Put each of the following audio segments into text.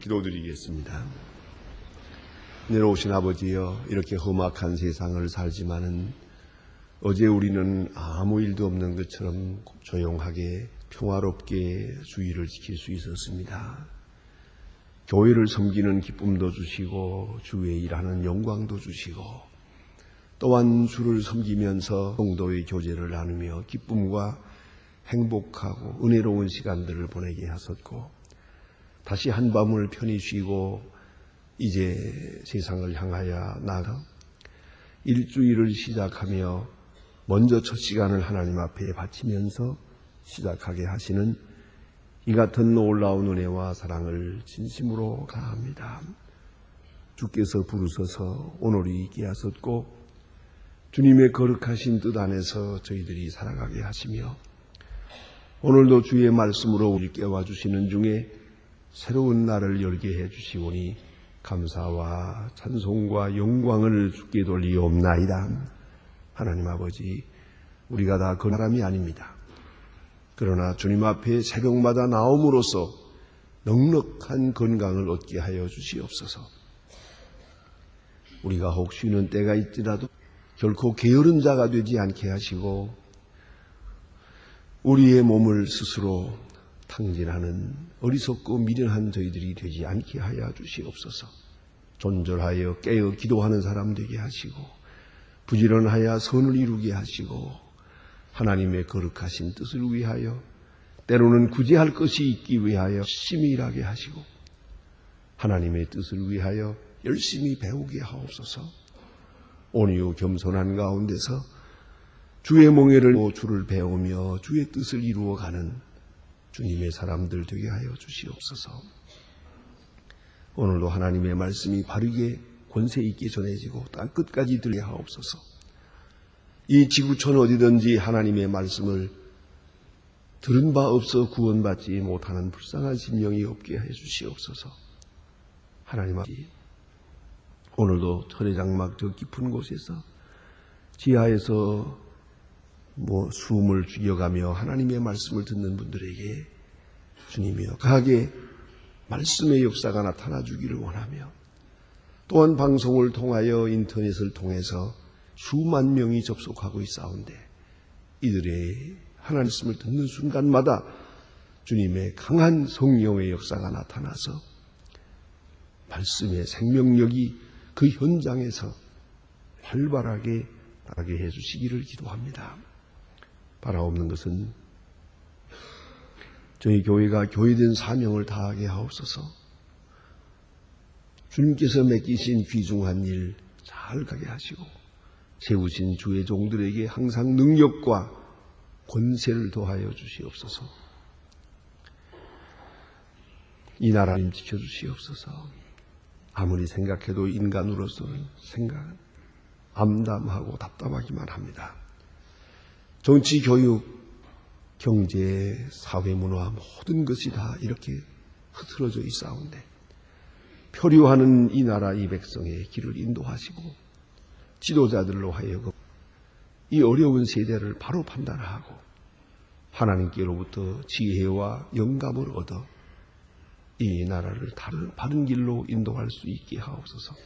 기도드리겠습니다. 내려오신 아버지여, 이렇게 험악한 세상을 살지만은 어제 우리는 아무 일도 없는 것처럼 조용하게 평화롭게 주의를 지킬 수 있었습니다. 교회를 섬기는 기쁨도 주시고 주의 일하는 영광도 주시고 또한 주를 섬기면서 성도의 교제를 나누며 기쁨과 행복하고 은혜로운 시간들을 보내게 하셨고, 다시 한밤을 편히 쉬고 이제 세상을 향하여 나가 일주일을 시작하며 먼저 첫 시간을 하나님 앞에 바치면서 시작하게 하시는 이 같은 놀라운 은혜와 사랑을 진심으로 감사합니다. 주께서 부르셔서 오늘이 있게 하셨고 주님의 거룩하신 뜻 안에서 저희들이 살아가게 하시며, 오늘도 주의 말씀으로 우리를 깨워주시는 중에 새로운 날을 열게 해주시오니 감사와 찬송과 영광을 주께 돌리옵나이다. 하나님 아버지, 우리가 다 그 사람이 아닙니다. 그러나 주님 앞에 새벽마다 나옴으로써 넉넉한 건강을 얻게 하여 주시옵소서. 우리가 혹 쉬는 때가 있더라도 결코 게으른 자가 되지 않게 하시고 우리의 몸을 스스로 탕진하는 어리석고 미련한 저희들이 되지 않게 하여 주시옵소서. 존절하여 깨어 기도하는 사람 되게 하시고 부지런하여 선을 이루게 하시고 하나님의 거룩하신 뜻을 위하여 때로는 구제할 것이 있기 위하여 열심히 일하게 하시고 하나님의 뜻을 위하여 열심히 배우게 하옵소서. 온유 겸손한 가운데서 주의 몽회를 주를 배우며 주의 뜻을 이루어가는 주님의 사람들 되게 하여 주시옵소서. 오늘도 하나님의 말씀이 바르게 권세 있게 전해지고 땅 끝까지 들게 하옵소서. 이 지구촌 어디든지 하나님의 말씀을 들은 바 없어 구원받지 못하는 불쌍한 심령이 없게 해 주시옵소서. 하나님 아버지, 오늘도 철회장막 저 깊은 곳에서 지하에서 숨을 죽여가며 하나님의 말씀을 듣는 분들에게 주님이여 강하게 말씀의 역사가 나타나 주기를 원하며, 또한 방송을 통하여 인터넷을 통해서 수만 명이 접속하고 있사온데 이들의 하나님 말씀을 듣는 순간마다 주님의 강한 성령의 역사가 나타나서 말씀의 생명력이 그 현장에서 활발하게 나가게 해주시기를 기도합니다. 바라옵는 것은 저희 교회가 교회된 사명을 다하게 하옵소서. 주님께서 맡기신 귀중한 일 잘 가게 하시고 세우신 주의 종들에게 항상 능력과 권세를 더하여 주시옵소서. 이 나라를 지켜주시옵소서. 아무리 생각해도 인간으로서는 생각은 암담하고 답답하기만 합니다. 정치, 교육, 경제, 사회, 문화 모든 것이 다 이렇게 흐트러져 있사온데 표류하는 이 나라 이 백성의 길을 인도하시고 지도자들로 하여금 이 어려운 세대를 바로 판단하고 하나님께로부터 지혜와 영감을 얻어 이 나라를 바른 길로 인도할 수 있게 하옵소서.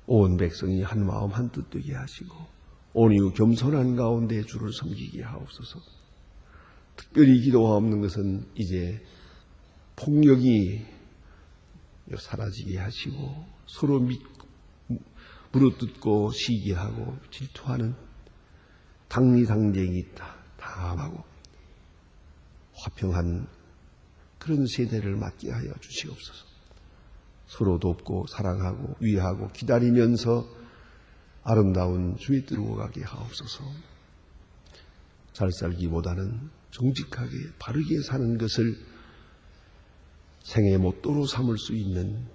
온 백성이 한 마음 한 뜻 되게 하시고 온유 겸손한 가운데 주를 섬기게 하옵소서. 특별히 기도하옵는 것은 이제 폭력이 사라지게 하시고 서로 물어뜯고 시기하고 질투하는 당리당쟁이 다하고 화평한 그런 세대를 맞게 하여 주시옵소서. 서로 돕고 사랑하고 위하고 기다리면서 아름다운 주의 뜻으로 가게 하옵소서. 잘 살기보다는 정직하게 바르게 사는 것을 생의 모토로 삼을 수 있는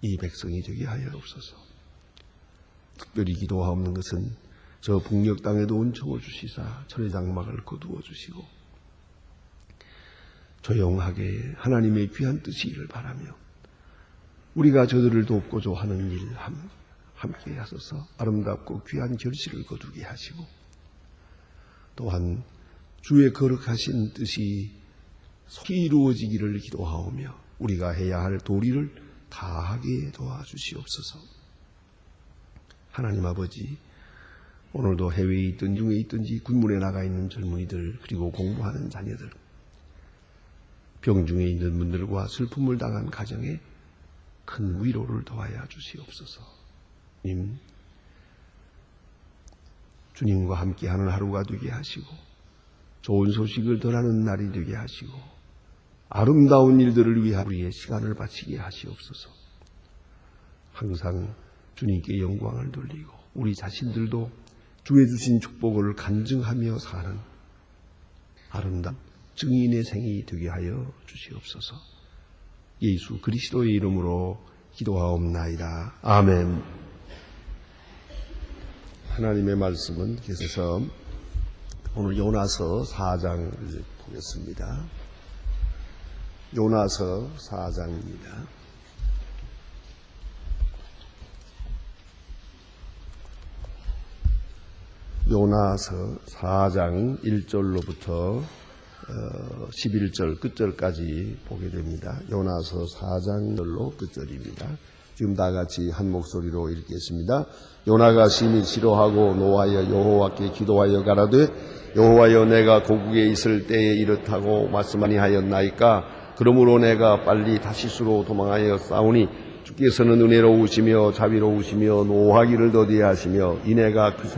이 백성이 되게 하여 없소서. 특별히 기도하옵는 것은 저 북녘 땅에도 은총을 주시사 철회장막을 거두어 주시고 조용하게 하나님의 귀한 뜻이 이를 바라며 우리가 저들을 돕고자 하는 일 함께 하소서. 아름답고 귀한 결실을 거두게 하시고 또한 주의 거룩하신 뜻이 속히 이루어지기를 기도하오며 우리가 해야 할 도리를 다하게 도와주시옵소서. 하나님 아버지, 오늘도 해외에 있든 중에 있든지 군문에 나가 있는 젊은이들, 그리고 공부하는 자녀들, 병중에 있는 분들과 슬픔을 당한 가정에 큰 위로를 더하여 주시옵소서. 주님과 함께하는 하루가 되게 하시고 좋은 소식을 전하는 날이 되게 하시고 아름다운 일들을 위해 우리의 시간을 바치게 하시옵소서. 항상 주님께 영광을 돌리고 우리 자신들도 주의 주신 축복을 간증하며 사는 아름다운 증인의 생이 되게 하여 주시옵소서. 예수 그리스도의 이름으로 기도하옵나이다. 아멘. 하나님의 말씀은 계속해서 오늘 요나서 4장을 보겠습니다. 요나서 4장입니다. 요나서 4장 1절로부터 11절 끝절까지 보게 됩니다. 요나서 4장절로 끝절입니다. 지금 다 같이 한 목소리로 읽겠습니다. 요나가 심히 싫어하고 노하여 여호와께 기도하여 가라되 여호와여 내가 고국에 있을 때에 이렇다고 말씀하니 하였나이까. 그러므로 내가 빨리 다시스로 도망하여 싸우니 주께서는 은혜로우시며 자비로우시며 노하기를 더디하시며 이내가 그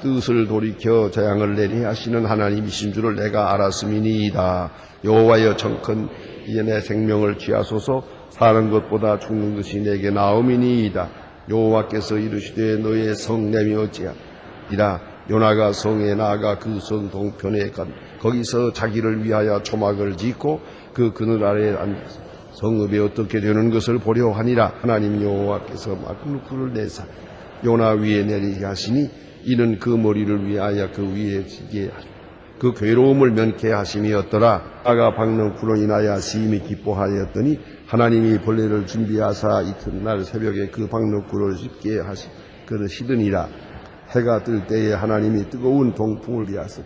뜻을 돌이켜 재앙을 내리 하시는 하나님이신 줄을 내가 알았음이니이다. 여호와여 청컨 이제 내 생명을 취하소서. 사는 것보다 죽는 것이 내게 나음이니이다. 여호와께서 이르시되 너의 성냄이 어찌하리라. 요나가 성에 나아가 그 성 동편에 거기서 자기를 위하여 초막을 짓고 그 그늘 아래에 앉아서 성읍에 어떻게 되는 것을 보려 하니라. 하나님 여호와께서 막누쿨을 내사 요나 위에 내리게 하시니 이는 그 머리를 위하여 그 위에 지게 그 괴로움을 면케 하심이었더라. 아가 박는 굴로 인하여 심히 기뻐하였더니 하나님이 벌레를 준비하사 이튿날 새벽에 그 박는 굴을 씹게 그러시더니라. 해가 뜰 때에 하나님이 뜨거운 동풍을 비하사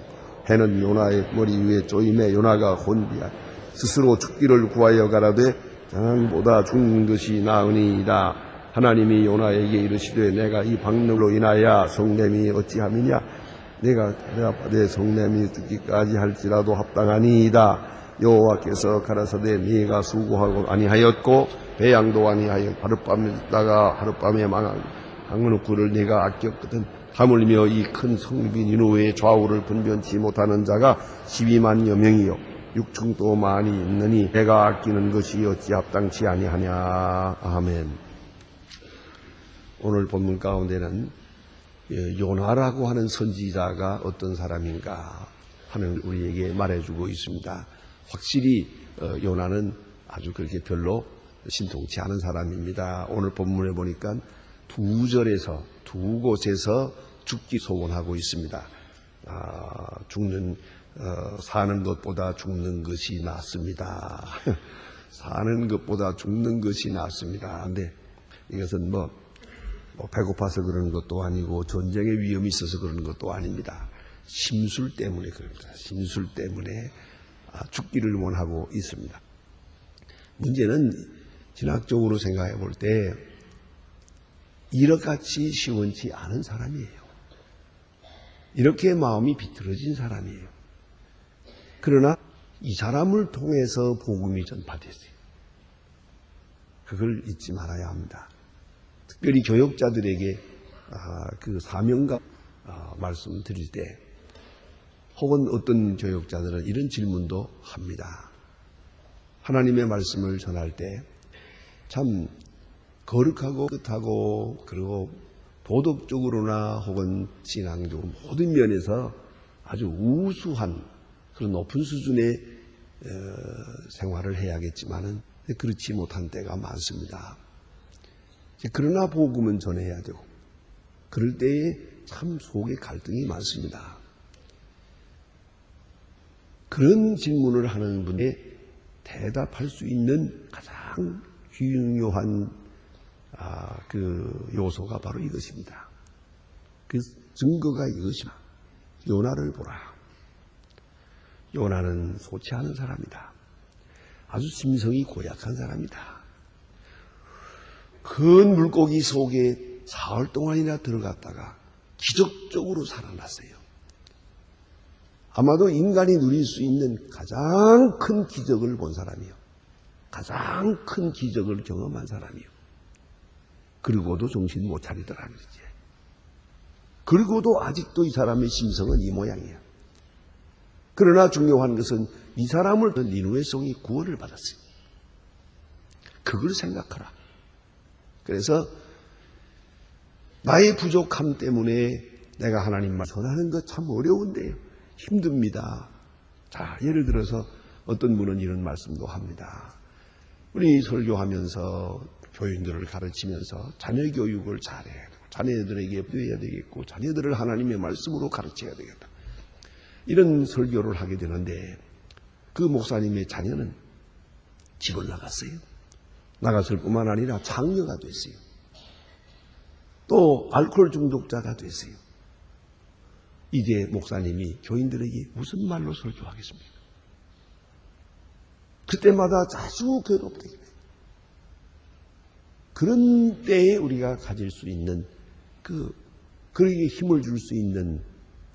해는 요나의 머리 위에 쪼임에 요나가 혼비하 스스로 죽기를 구하여 가라되 장보다 죽는 것이 나으니이다. 하나님이 요나에게 이르시되 내가 이 박능으로 인하여 성냄이 어찌함이냐. 내가 내 성냄이 죽기까지 할지라도 합당하니이다. 여호와께서 가라사대 네가 수고하고 아니하였고 배양도 아니하여 하룻밤에 있다가 하룻밤에 망한 강누쿨을 네가 아꼈거든. 하물며 이 큰 성빈 니느웨의 좌우를 분변치 못하는 자가 12만여 명이요 육충도 많이 있느니 내가 아끼는 것이 어찌 합당치 아니하냐. 아멘. 오늘 본문 가운데는 요나라고 하는 선지자가 어떤 사람인가 하는 우리에게 말해주고 있습니다. 확실히 요나는 아주 그렇게 별로 신통치 않은 사람입니다. 오늘 본문에 보니까 두 곳에서 죽기 소원하고 있습니다. 사는 것보다 죽는 것이 낫습니다. 사는 것보다 죽는 것이 낫습니다. 근데 이것은 배고파서 그러는 것도 아니고 전쟁의 위험이 있어서 그러는 것도 아닙니다. 심술 때문에 그럽니다. 심술 때문에 죽기를 원하고 있습니다. 문제는 진학적으로 생각해 볼 때 이렇같이 시원치 않은 사람이에요. 이렇게 마음이 비틀어진 사람이에요. 그러나 이 사람을 통해서 복음이 전파됐어요. 그걸 잊지 말아야 합니다. 특별히 교역자들에게 그 사명감 말씀드릴 때 혹은 어떤 교역자들은 이런 질문도 합니다. 하나님의 말씀을 전할 때 참 거룩하고 끝하고 그리고 도덕적으로나 혹은 신앙적으로 모든 면에서 아주 우수한 그런 높은 수준의 생활을 해야겠지만은 그렇지 못한 때가 많습니다. 그러나 복음은 전해야 되고 그럴 때에 참 속에 갈등이 많습니다. 그런 질문을 하는 분에 대답할 수 있는 가장 중요한 그 요소가 바로 이것입니다. 그 증거가 이것입니다. 요나를 보라. 요나는 좋지 않은 사람이다. 아주 심성이 고약한 사람이다. 큰 물고기 속에 사흘 동안이나 들어갔다가 기적적으로 살아났어요. 아마도 인간이 누릴 수 있는 가장 큰 기적을 본 사람이요. 가장 큰 기적을 경험한 사람이요. 그리고도 정신 못 차리더라 그러지. 그리고도 아직도 이 사람의 심성은 이 모양이야. 그러나 중요한 것은 이 사람을 니느웨 성이 구원을 받았어요. 그걸 생각하라. 그래서 나의 부족함 때문에 내가 하나님만 전하는 것 참 어려운데요. 힘듭니다. 자, 예를 들어서 어떤 분은 이런 말씀도 합니다. 우리 설교하면서 교인들을 가르치면서 자녀 교육을 잘해야 되고 자녀들에게 배워야 되겠고 자녀들을 하나님의 말씀으로 가르쳐야 되겠다. 이런 설교를 하게 되는데 그 목사님의 자녀는 집을 나갔어요. 나갔을 뿐만 아니라 장녀가 됐어요. 또 알코올 중독자가 됐어요. 이제 목사님이 교인들에게 무슨 말로 설교하겠습니까? 그때마다 아주 괴롭대요. 그런 때에 우리가 가질 수 있는 그에게 힘을 줄 수 있는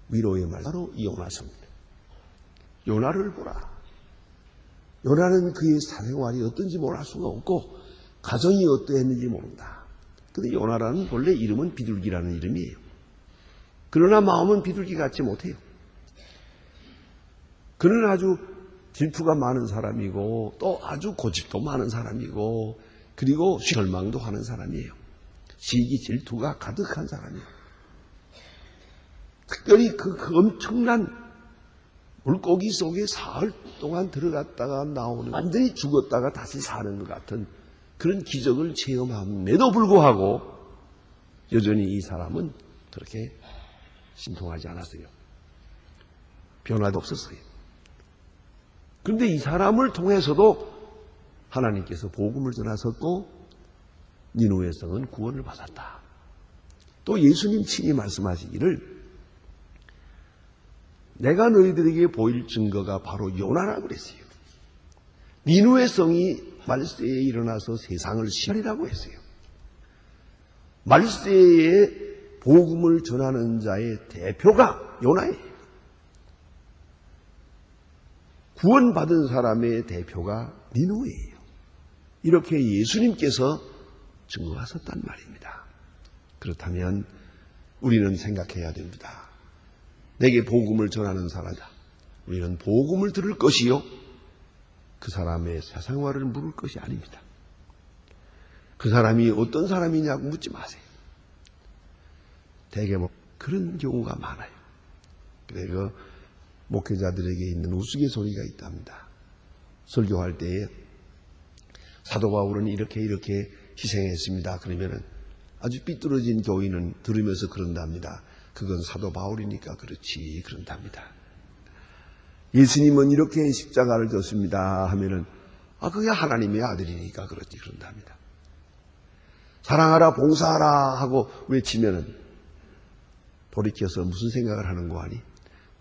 위로의 말, 바로 요나서입니다. 요나를 보라. 요나는 그의 사생활이 어떤지 몰할 수가 없고 가정이 어떠했는지 모른다. 그런데 요나라는 원래 이름은 비둘기라는 이름이에요. 그러나 마음은 비둘기 같지 못해요. 그는 아주 질투가 많은 사람이고 또 아주 고집도 많은 사람이고 그리고 절망도 하는 사람이에요. 시기 질투가 가득한 사람이에요. 특별히 그 엄청난 물고기 속에 사흘 동안 들어갔다가 나오는 완전히 죽었다가 다시 사는 것 같은 그런 기적을 체험함에도 불구하고 여전히 이 사람은 그렇게 신통하지 않았어요. 변화도 없었어요. 그런데 이 사람을 통해서도 하나님께서 복음을 전하셨고 니느웨 성은 구원을 받았다. 또 예수님 친히 말씀하시기를 내가 너희들에게 보일 증거가 바로 요나라고 그랬어요. 니느웨 성이 말세에 일어나서 세상을 시하리라고 했어요. 말세에 복음을 전하는 자의 대표가 요나예요. 구원받은 사람의 대표가 니느웨예요. 이렇게 예수님께서 증거하셨단 말입니다. 그렇다면 우리는 생각해야 됩니다. 내게 복음을 전하는 사람이다. 우리는 복음을 들을 것이요. 그 사람의 사생활을 물을 것이 아닙니다. 그 사람이 어떤 사람이냐고 묻지 마세요. 대개 그런 경우가 많아요. 그래서 목회자들에게 있는 우스갯소리가 있답니다. 설교할 때에 사도 바울은 이렇게 희생했습니다. 그러면은 아주 삐뚤어진 교인은 들으면서 그런답니다. 그건 사도 바울이니까 그렇지 그런답니다. 예수님은 이렇게 십자가를 졌습니다 하면은 그게 하나님의 아들이니까 그렇지 그런답니다. 사랑하라 봉사하라 하고 외치면은 돌이켜서 무슨 생각을 하는 거 아니?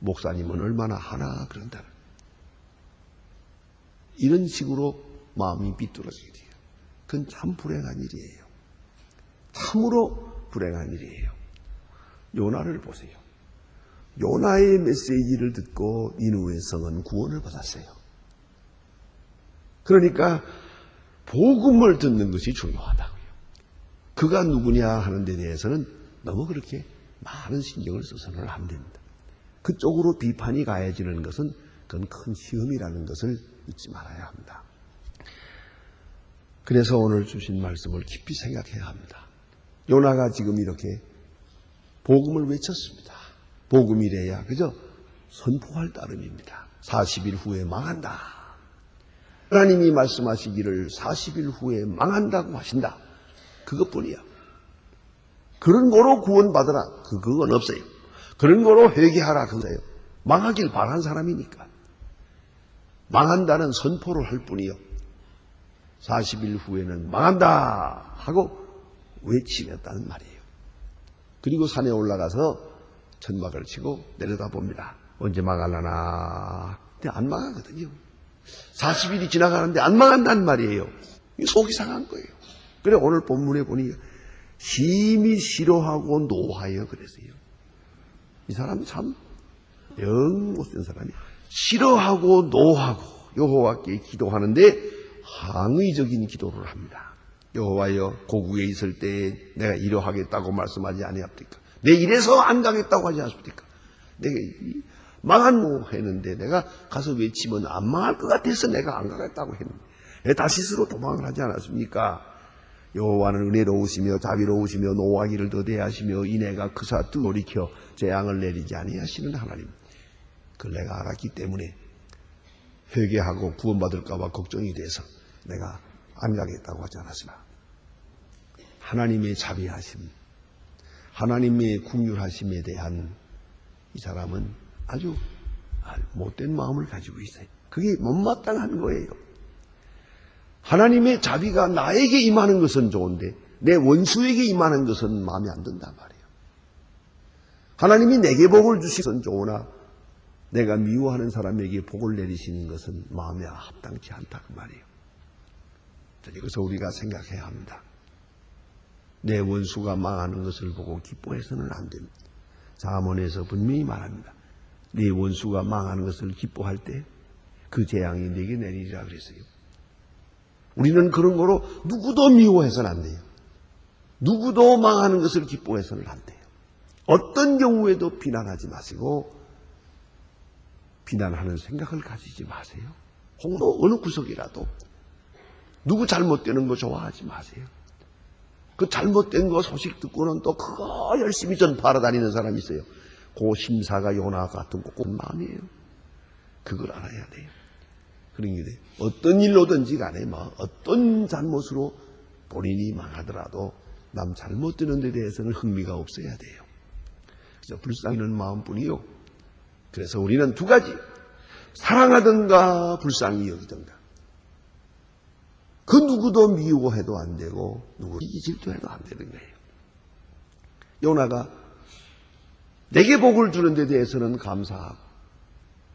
목사님은 얼마나 하나 그런다. 이런 식으로 마음이 삐뚤어지게 돼요. 그건 참 불행한 일이에요. 참으로 불행한 일이에요. 요나를 보세요. 요나의 메시지를 듣고 니느웨 성은 구원을 받았어요. 그러니까 복음을 듣는 것이 중요하다고요. 그가 누구냐 하는 데 대해서는 너무 그렇게 많은 신경을 써서는 안 됩니다. 그쪽으로 비판이 가해지는 것은 그건 큰 시험이라는 것을 잊지 말아야 합니다. 그래서 오늘 주신 말씀을 깊이 생각해야 합니다. 요나가 지금 이렇게 복음을 외쳤습니다. 복음이래야 그저 선포할 따름입니다. 40일 후에 망한다. 하나님이 말씀하시기를 40일 후에 망한다고 하신다. 그것뿐이야. 그런 거로 구원받으라. 그건 없어요. 그런 거로 회개하라. 그거예요. 망하길 바란 사람이니까. 망한다는 선포를 할 뿐이요. 40일 후에는 망한다 하고 외치렸다는 말이에요. 그리고 산에 올라가서 천막을 치고 내려다봅니다. 언제 망하려나. 근데 안 망하거든요. 40일이 지나가는데 안 망한단 말이에요. 속이 상한 거예요. 그래 오늘 본문에 보니 심히 싫어하고 노하여 그랬어요. 이 사람 참 영 못된 사람이야. 싫어하고 노하고 여호와께 기도하는데 항의적인 기도를 합니다. 여호와여, 고국에 있을 때 내가 이러하겠다고 말씀하지 아니합니까? 내 이래서 안 가겠다고 하지 않습니까? 내가 망한 뭐 했는데 내가 가서 외치면 안 망할 것 같아서 내가 안 가겠다고 했는데 다시스로 도망을 하지 않았습니까? 여호와는 은혜로우시며 자비로우시며 노하기를 더대하시며 이내가 크사 돌이켜 재앙을 내리지 아니하시는 하나님. 그걸 내가 알았기 때문에 회개하고 구원받을까 봐 걱정이 돼서 내가 안 가겠다고 하지 않았으나 하나님의 자비하심, 하나님의 긍휼하심에 대한 이 사람은 아주 못된 마음을 가지고 있어요. 그게 못마땅한 거예요. 하나님의 자비가 나에게 임하는 것은 좋은데 내 원수에게 임하는 것은 마음에 안 든단 말이에요. 하나님이 내게 복을 주시는 것은 좋으나 내가 미워하는 사람에게 복을 내리시는 것은 마음에 합당치 않다 그 말이에요. 그래서 우리가 생각해야 합니다. 내 원수가 망하는 것을 보고 기뻐해서는 안 됩니다. 잠언에서 분명히 말합니다. 네 원수가 망하는 것을 기뻐할 때 그 재앙이 내게 내리리라 그랬어요. 우리는 그런 거로 누구도 미워해서는 안 돼요. 누구도 망하는 것을 기뻐해서는 안 돼요. 어떤 경우에도 비난하지 마시고 비난하는 생각을 가지지 마세요. 홍도 어느 구석이라도 누구 잘못되는 거 좋아하지 마세요. 그 잘못된 거 소식 듣고는 또 그거 열심히 전파하러 다니는 사람이 있어요. 그 심사가 요나 같은 꼭 마음이에요. 그걸 알아야 돼요. 그러니까 어떤 일로든지 간에 어떤 잘못으로 본인이 망하더라도 남 잘못되는 데 대해서는 흥미가 없어야 돼요. 그래서 불쌍히는 마음뿐이요. 그래서 우리는 두 가지, 사랑하든가 불쌍히 여기든가. 그 누구도 미워해도 안 되고 누구 질투해도 안 되는 거예요. 요나가 내게 복을 주는 데 대해서는 감사하고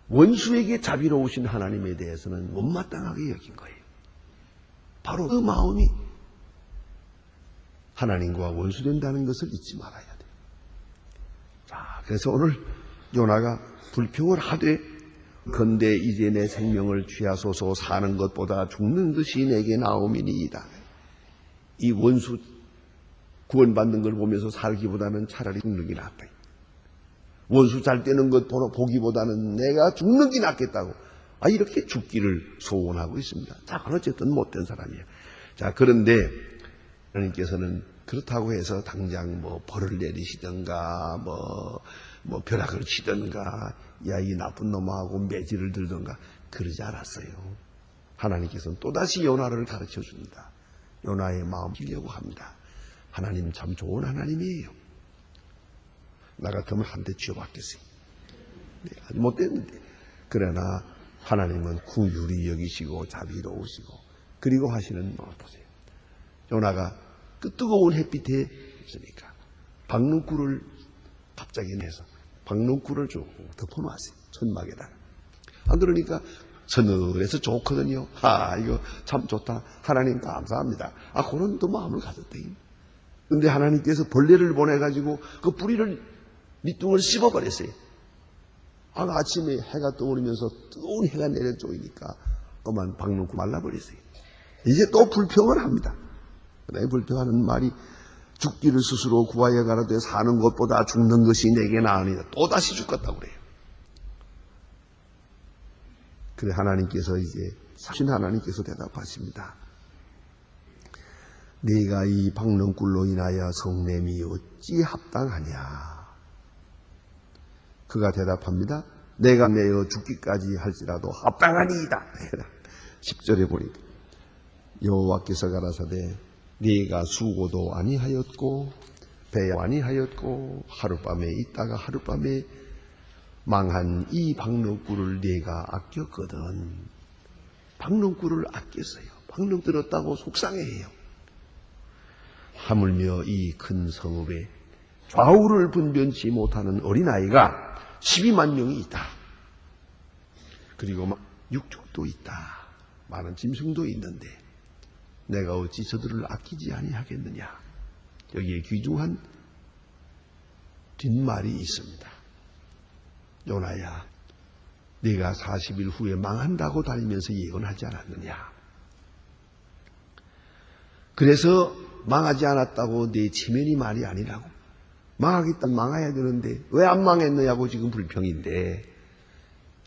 원수에게 자비로우신 하나님에 대해서는 못마땅하게 여긴 거예요. 바로 그 마음이 하나님과 원수된다는 것을 잊지 말아야 돼요. 자, 그래서 오늘 요나가 불평을 하되 건대 이제 내 생명을 취하소서 사는 것보다 죽는 것이 내게 나옴이니이다. 이 원수 구원받는 걸 보면서 살기보다는 차라리 죽는 게 낫다. 원수 잘 되는 것 보기보다는 내가 죽는 게 낫겠다고 이렇게 죽기를 소원하고 있습니다. 자, 어쨌든 못된 사람이에요. 자, 그런데 하나님께서는 그렇다고 해서 당장 벌을 내리시든가 벼락을 치든가 이 나쁜 놈하고 매질을 들든가 그러지 않았어요. 하나님께서는 또다시 요나를 가르쳐 줍니다. 요나의 마음 빌려고 합니다. 하나님 참 좋은 하나님이에요. 나 같으면 한 대 쥐어봤겠어요. 아주 못됐는데. 그러나 하나님은 긍휼히 여기시고 자비로우시고 그리고 하시는 거 보세요. 요나가 그 뜨거운 햇빛에 있으니까 박농꿀을 갑자기 내서 박농꿀을 쭉 덮어놨어요. 천막에다가. 그러니까 서늘해서 좋거든요. 이거 참 좋다. 하나님 감사합니다. 그런 또 마음을 가졌대요. 근데 하나님께서 벌레를 보내가지고 그 뿌리를 밑둥을 씹어버렸어요. 아침에 해가 떠오르면서 뜨거운 해가 내려조이니까 그만 박농꿀 말라버렸어요. 이제 또 불평을 합니다. 그다음에 불평하는 말이 죽기를 스스로 구하여 가라되 사는 것보다 죽는 것이 내게 나으니라. 또다시 죽겠다고 그래요. 그래 하나님께서 이제 사신 하나님께서 대답하십니다. 네가 이 박농꿀로 인하여 성냄이 어찌 합당하냐. 그가 대답합니다. 내가 내어 죽기까지 할지라도 합당하니이다. 10절에 보니까 여호와께서 가라사대 네가 수고도 아니하였고 배야 아니하였고 하룻밤에 있다가 하룻밤에 망한 이 박농꿀을 네가 아꼈거든. 박농꿀을 아꼈어요. 박농 들었다고 속상해해요. 하물며 이 큰 성읍에 좌우를 분변치 못하는 어린아이가 12만 명이 있다. 그리고 육축도 있다. 많은 짐승도 있는데 내가 어찌 저들을 아끼지 아니하겠느냐. 여기에 귀중한 뒷말이 있습니다. 요나야, 네가 40일 후에 망한다고 다니면서 예언하지 않았느냐. 그래서 망하지 않았다고 네 체면이 말이 아니라고. 망하겠다면 망해야 되는데 왜 안 망했느냐고 지금 불평인데,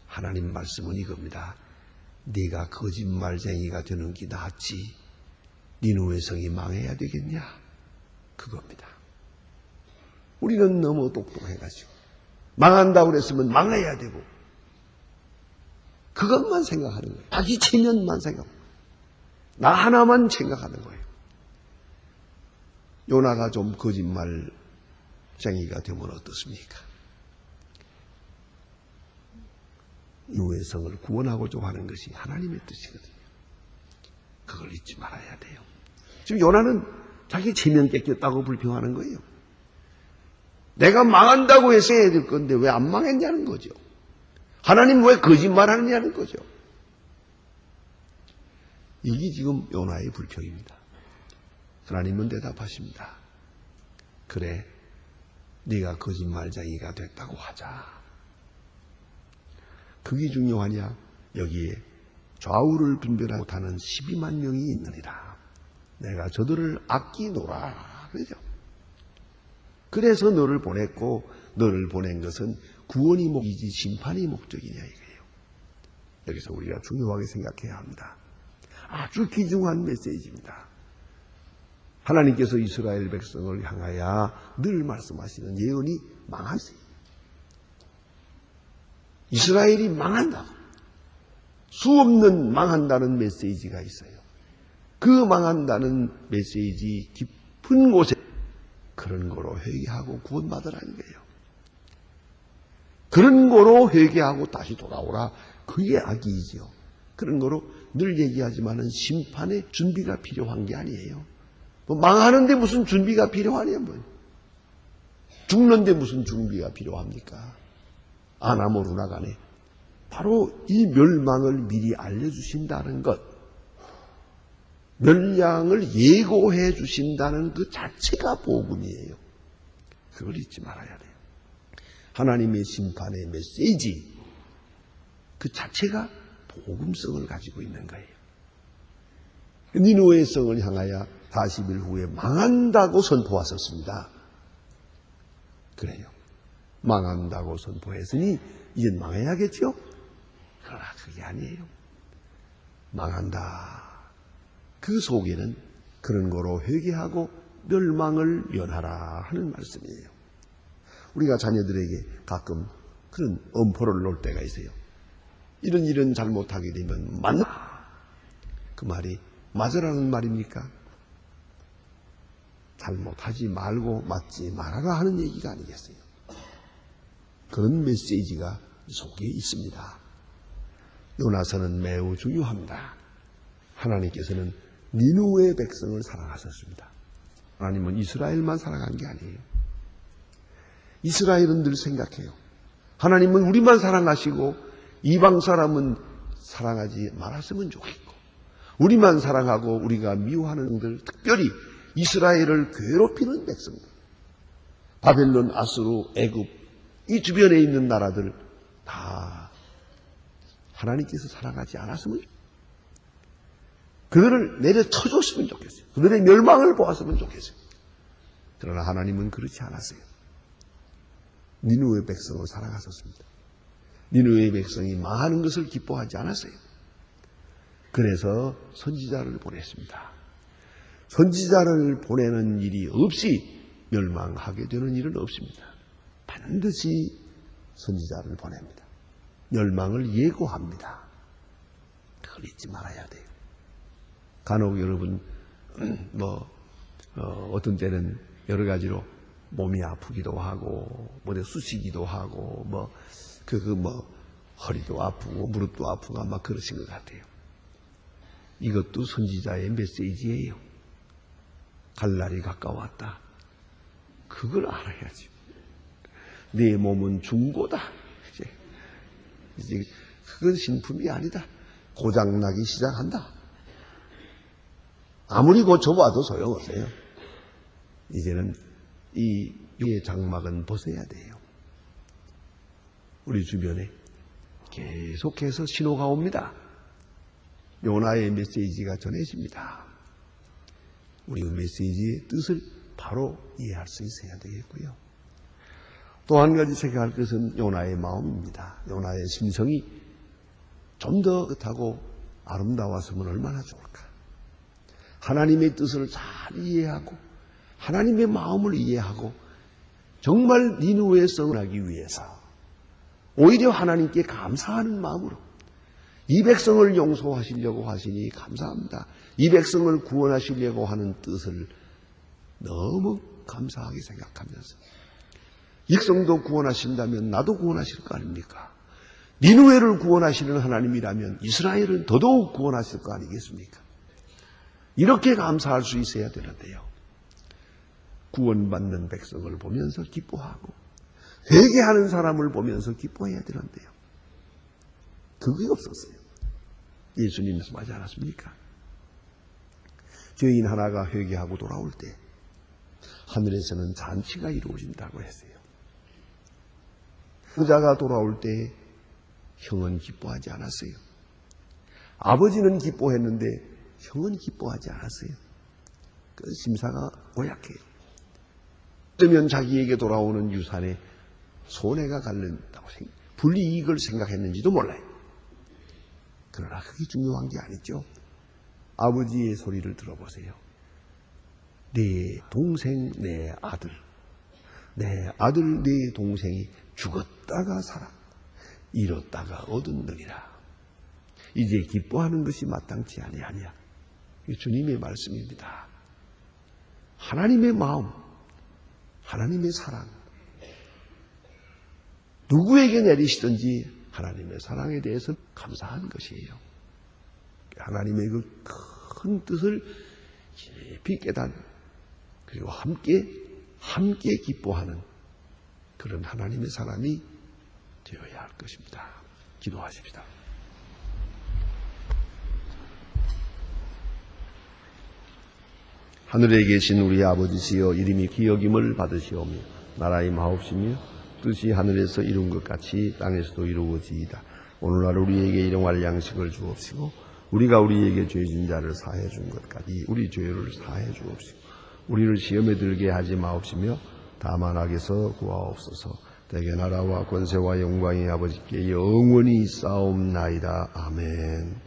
하나님 말씀은 이겁니다. 네가 거짓말쟁이가 되는 게 낫지 니느웨 성이 망해야 되겠냐, 그겁니다. 우리는 너무 똑똑해가지고 망한다고 그랬으면 망해야 되고 그것만 생각하는 거예요. 자기 체면만 생각하고 나 하나만 생각하는 거예요. 요나가 좀 거짓말쟁이가 되면 어떻습니까? 니느웨 성을 구원하고자 하는 것이 하나님의 뜻이거든요. 그걸 잊지 말아야 돼요. 지금 요나는 자기 체면 뺏겼다고 불평하는 거예요. 내가 망한다고 해서 해야 될 건데 왜 안 망했냐는 거죠. 하나님 왜 거짓말하느냐는 거죠. 이게 지금 요나의 불평입니다. 하나님은 대답하십니다. 그래, 네가 거짓말쟁이가 됐다고 하자. 그게 중요하냐? 여기에 좌우를 분별하지 못하는 12만 명이 있느니라. 내가 저들을 아끼노라. 그러죠. 그래서 너를 보냈고, 너를 보낸 것은 구원이 목적이지 심판이 목적이냐 이거예요. 여기서 우리가 중요하게 생각해야 합니다. 아주 귀중한 메시지입니다. 하나님께서 이스라엘 백성을 향하여 늘 말씀하시는 예언이 망하세요. 이스라엘이 망한다. 수없는 망한다는 메시지가 있어요. 그 망한다는 메시지 깊은 곳에 그런 거로 회개하고 구원받으라는 거예요. 그런 거로 회개하고 다시 돌아오라. 그게 악이지요. 그런 거로 늘 얘기하지만은 심판의 준비가 필요한 게 아니에요. 뭐 망하는데 무슨 준비가 필요하냐, 뭐. 죽는데 무슨 준비가 필요합니까? 아나모르나 간에 바로 이 멸망을 미리 알려주신다는 것, 멸망을 예고해 주신다는 그 자체가 복음이에요. 그걸 잊지 말아야 돼요. 하나님의 심판의 메시지 그 자체가 복음성을 가지고 있는 거예요. 니느웨 성을 향하여 40일 후에 망한다고 선포하셨습니다. 그래요. 망한다고 선포했으니 이젠 망해야겠죠? 그러나 그게 아니에요. 망한다. 그 속에는 그런 거로 회개하고 멸망을 면하라 하는 말씀이에요. 우리가 자녀들에게 가끔 그런 엄포를 놓을 때가 있어요. 이런 잘못하게 되면 맞나? 그 말이 맞으라는 말입니까? 잘못하지 말고 맞지 말아라 하는 얘기가 아니겠어요. 그런 메시지가 속에 있습니다. 요나서는 매우 중요합니다. 하나님께서는 니느웨 백성을 사랑하셨습니다. 하나님은 이스라엘만 사랑한 게 아니에요. 이스라엘은 늘 생각해요. 하나님은 우리만 사랑하시고 이방 사람은 사랑하지 말았으면 좋겠고, 우리만 사랑하고 우리가 미워하는 분들, 특별히 이스라엘을 괴롭히는 백성들, 바벨론, 아수르, 애굽, 이 주변에 있는 나라들 다 하나님께서 사랑하지 않았으면 좋겠어요. 그들을 내려쳐줬으면 좋겠어요. 그들의 멸망을 보았으면 좋겠어요. 그러나 하나님은 그렇지 않았어요. 니느웨 백성을 사랑하셨습니다. 니느웨 백성이 망하는 것을 기뻐하지 않았어요. 그래서 선지자를 보냈습니다. 선지자를 보내는 일이 없이 멸망하게 되는 일은 없습니다. 반드시 선지자를 보냅니다. 멸망을 예고합니다. 그걸 잊지 말아야 돼요. 간혹 여러분 어떤 때는 여러 가지로 몸이 아프기도 하고 쑤시기도 하고 허리도 아프고 무릎도 아프고 아마 그러신 것 같아요. 이것도 선지자의 메시지예요. 갈 날이 가까웠다. 그걸 알아야지. 네 몸은 중고다. 이제 그건 신품이 아니다. 고장나기 시작한다. 아무리 고쳐봐도 소용없어요. 이제는 이 육의 장막은 벗어야 돼요. 우리 주변에 계속해서 신호가 옵니다. 요나의 메시지가 전해집니다. 우리 그 메시지의 뜻을 바로 이해할 수 있어야 되겠고요. 또 한 가지 생각할 것은 요나의 마음입니다. 요나의 심성이 좀 더 뜻하고 아름다웠으면 얼마나 좋을까. 하나님의 뜻을 잘 이해하고 하나님의 마음을 이해하고 정말 니느웨에 성하기 위해서 오히려 하나님께 감사하는 마음으로 이 백성을 용서하시려고 하시니 감사합니다. 이 백성을 구원하시려고 하는 뜻을 너무 감사하게 생각하면서 익성도 구원하신다면 나도 구원하실 거 아닙니까? 니느웨를 구원하시는 하나님이라면 이스라엘은 더더욱 구원하실 거 아니겠습니까? 이렇게 감사할 수 있어야 되는데요. 구원받는 백성을 보면서 기뻐하고 회개하는 사람을 보면서 기뻐해야 되는데요. 그게 없었어요. 예수님 말씀하지 않았습니까? 죄인 하나가 회개하고 돌아올 때 하늘에서는 잔치가 이루어진다고 했어요. 부자가 돌아올 때 형은 기뻐하지 않았어요. 아버지는 기뻐했는데 형은 기뻐하지 않았어요. 그 심사가 고약해요. 그러면 자기에게 돌아오는 유산에 손해가 갈린다고 불이익을 생각했는지도 몰라요. 그러나 그게 중요한 게 아니죠. 아버지의 소리를 들어보세요. 내 동생, 내 아들, 내 동생이 죽었다가 살아, 잃었다가 얻었느니라. 이제 기뻐하는 것이 마땅치 아니하냐. 이게 주님의 말씀입니다. 하나님의 마음, 하나님의 사랑, 누구에게 내리시든지 하나님의 사랑에 대해서 감사한 것이에요. 하나님의 그 큰 뜻을 깊이 깨닫는, 그리고 함께 기뻐하는 그런 하나님의 사람이 되어야 할 것입니다. 기도하십시다. 하늘에 계신 우리 아버지시여, 이름이 기억임을 받으시오며 나라의 마옵시며 뜻이 하늘에서 이룬 것 같이 땅에서도 이루어지이다. 오늘날 우리에게 일용할 양식을 주옵시고 우리가 우리에게 죄진 자를 사해 준 것까지 우리 죄를 사해 주옵시고 우리를 시험에 들게 하지 마옵시며 다만 악에서 구하옵소서. 대개 나라와 권세와 영광이 아버지께 영원히 있사옵나이다. 아멘.